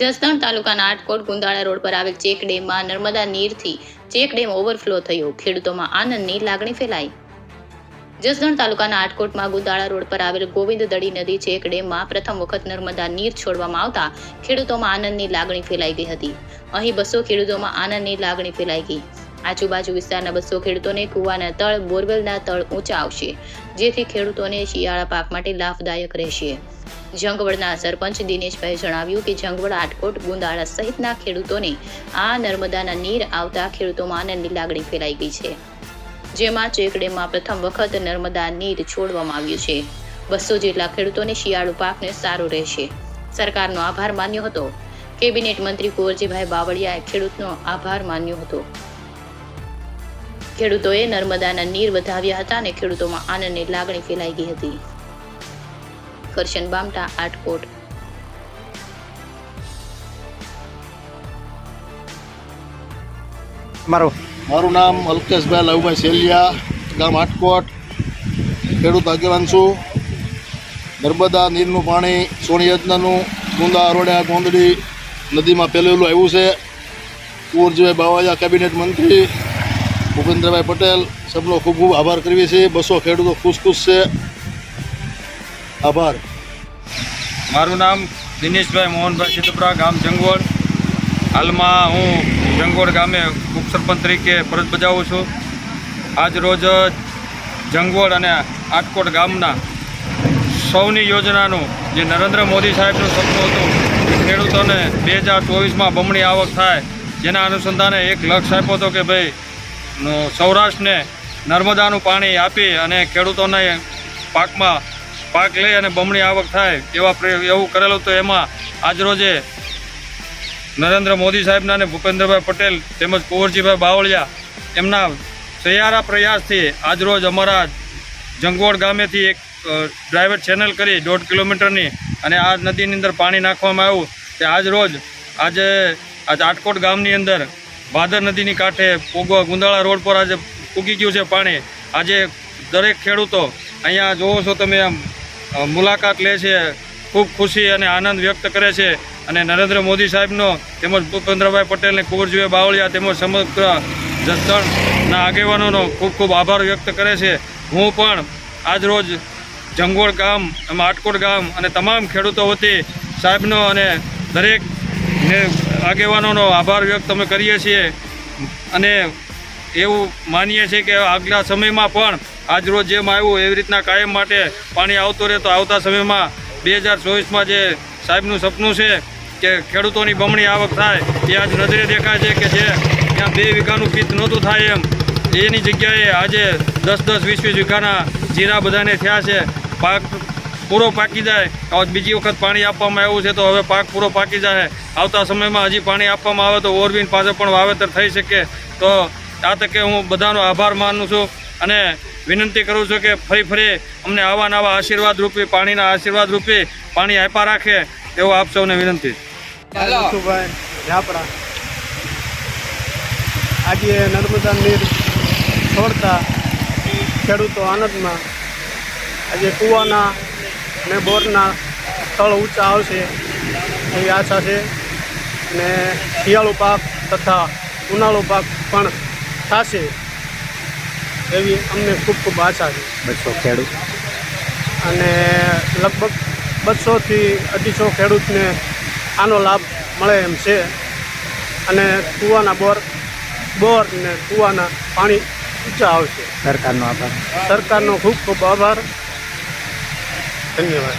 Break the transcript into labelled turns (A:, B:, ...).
A: જસદણ તાલુકાના આટકોટ ગુંદાળા રોડ પર આવેલ ચેક ડેમમાં નર્મદા નીરથી ચેક ડેમ ઓવરફ્લો થયો. ખેડૂતોમાં આનંદની લાગણી ફેલાઈ. જસદણ તાલુકાના આટકોટમાં ગુંદાળા રોડ પર આવેલ ગોવિંદ દડી નદી ચેક ડેમમાં પ્રથમ વખત નર્મદા નીર છોડવામાં આવતા ખેડૂતોમાં આનંદની લાગણી ફેલાઈ ગઈ હતી. અહીં 200 ખેડૂતોમાં આનંદની લાગણી ફેલાઈ ગઈ. આજુબાજુ વિસ્તારના 200 ખેડૂતોને કુવાના તળ, બોરવેલના તળ ઊંચા આવશે, જેથી ખેડૂતોને શિયાળા પાક માટે લાભદાયક રહેશે. જંગવડના સરપંચ દિનેશભાઈએ જણાવ્યું કે જંગવડ, આટકોટ, ગુંદાળા સહિતના ખેડૂતોને આ નર્મદાના નીર આવતા ખેડૂતોમાં આનંદની લાગણી ફેલાઈ ગઈ છે. જેમાં ચેક ડેમમાં પ્રથમ વખત નર્મદા નીર છોડવામાં આવ્યું છે. 200 જેટલા ખેડૂતોને શિયાળુ પાકને સારું રહેશે. સરકારનો આભાર માન્યો હતો. કેબિનેટ મંત્રી કુંવરજીભાઈ બાવળિયાએ ખેડૂતનો આભાર માન્યો હતો. ખેડૂતોએ નર્મદાના નીર વધાવ્યા હતા અને ખેડૂતોમાં આનંદની લાગણી ફેલાઈ ગઈ હતી. કરશન બામટા, આટકોટ.
B: મારું નામ અલ્કેશભાઈ લવભાઈ સેલિયા, ગામ આટકોટ, ખેડૂત આગેવાન છું. નર્મદા નીરનું પાણી સોની યોજનાનું ગુંદા રોડે ગોંદડી નદીમાં ફેલેલું આવ્યું છે. કુંવરજીભાઈ બાવળિયા, કેબિનેટ મંત્રી ભૂપેન્દ્રભાઈ પટેલ, સબનો ખૂબ ખૂબ આભાર કરીએ છીએ. 200 ખેડૂતો ખુશ છે. આભાર.
C: મારું નામ દિનેશભાઈ મોહનભાઈ સિદ્ધપરા, ગામ જંગવડ. હાલમાં હું જંગવડ ગામે ઉપસરપંચ તરીકે ફરજ બજાવું છું. આજ રોજ જંગવડ અને આટકોટ ગામના સૌની યોજનાનું જે નરેન્દ્ર મોદી સાહેબનું સપનું હતું કે ખેડૂતોને 2024માં બમણી આવક થાય, જેના અનુસંધાને 1 લક્ષ્ય આપ્યો હતો કે ભાઈ સૌરાષ્ટ્રને નર્મદાનું પાણી આપી અને ખેડૂતોને પાક લઈ અને બમણી આવક થાય એવું કરેલું હતું. એમાં આજરોજે નરેન્દ્ર મોદી સાહેબના અને ભૂપેન્દ્રભાઈ પટેલ તેમજ કુંવરજીભાઈ બાવળિયા એમના સહિયારા પ્રયાસથી આજરોજ અમારા જંગવડ ગામેથી એક ડ્રાઇવર ચેનલ કરી 1.5 કિલોમીટરની અને આ નદીની અંદર પાણી નાખવામાં આવ્યું. તે આજે આટકોટ ગામની અંદર ભાદર નદીની કાંઠે ગુંદાળા રોડ પર આજે પૂગી ગયું છે પાણી. આજે દરેક ખેડૂતો અહીંયા જોવો છો તમે મુલાકાત લે છે, ખૂબ ખુશી અને આનંદ વ્યક્ત કરે છે અને નરેન્દ્ર મોદી સાહેબનો તેમજ ભૂપેન્દ્રભાઈ પટેલને, કુંવરજીભાઈ બાવળિયા તેમજ સમગ્ર જસદણના આગેવાનોનો ખૂબ ખૂબ આભાર વ્યક્ત કરે છે. હું પણ આજરોજ જંગવડ ગામ, આટકોટ ગામ અને તમામ ખેડૂતો વતી સાહેબનો અને દરેક આગેવાનોનો આભાર વ્યક્ત અમે કરીએ છીએ અને એવું માનીએ છીએ કે આગલા સમયમાં પણ આજરોજ જેમ આવ્યું એવી રીતના કાયમ માટે પાણી આવતું રહે. તો આવતા સમયમાં 2024માં જે સાહેબનું સપનું છે કે ખેડૂતોની બમણી આવક થાય એ આજ નજરે દેખાય છે કે જે ત્યાં 2 વીઘાનું પિત્ત નહોતું થાય એની જગ્યાએ આજે 10-10, 20-20 વીઘાના જીરા બધાને થયા છે. પાક પૂરો પાકી જાય, બીજી વખત પાણી આપવામાં આવ્યું છે તો હવે પાક પૂરો પાકી જાય. આવતા સમયમાં હજી પાણી આપવામાં આવે તો ઓરબીન પાસે પણ વાવેતર થઈ શકે. તો આ તકે હું બધાનો આભાર માનું છું અને વિનંતી કરું છું કે ફરી અમને આવા નવા આશીર્વાદ રૂપી, પાણીના આશીર્વાદ રૂપી પાણી આપ્યા રાખે એવો આપ સૌને વિનંતી.
D: આજે નર્મદા નીર છોડતા ખેડૂતો આનંદમાં. આજે કૂવાના ને બોરના તળ ઊંચા આવશે એવી આશા છે અને શિયાળુ પાક તથા ઉનાળુ પાક પણ થશે એવી અમને ખૂબ ખૂબ આશા છે.
E: 200 ખેડૂત
D: અને લગભગ 200થી 250 ખેડૂતને આનો લાભ મળે એમ છે અને કૂવાના બોર ને કૂવાના પાણી ઊંચા આવશે.
E: સરકારનો આભાર.
D: સરકારનો ખૂબ ખૂબ આભાર. ધન્યવાદ.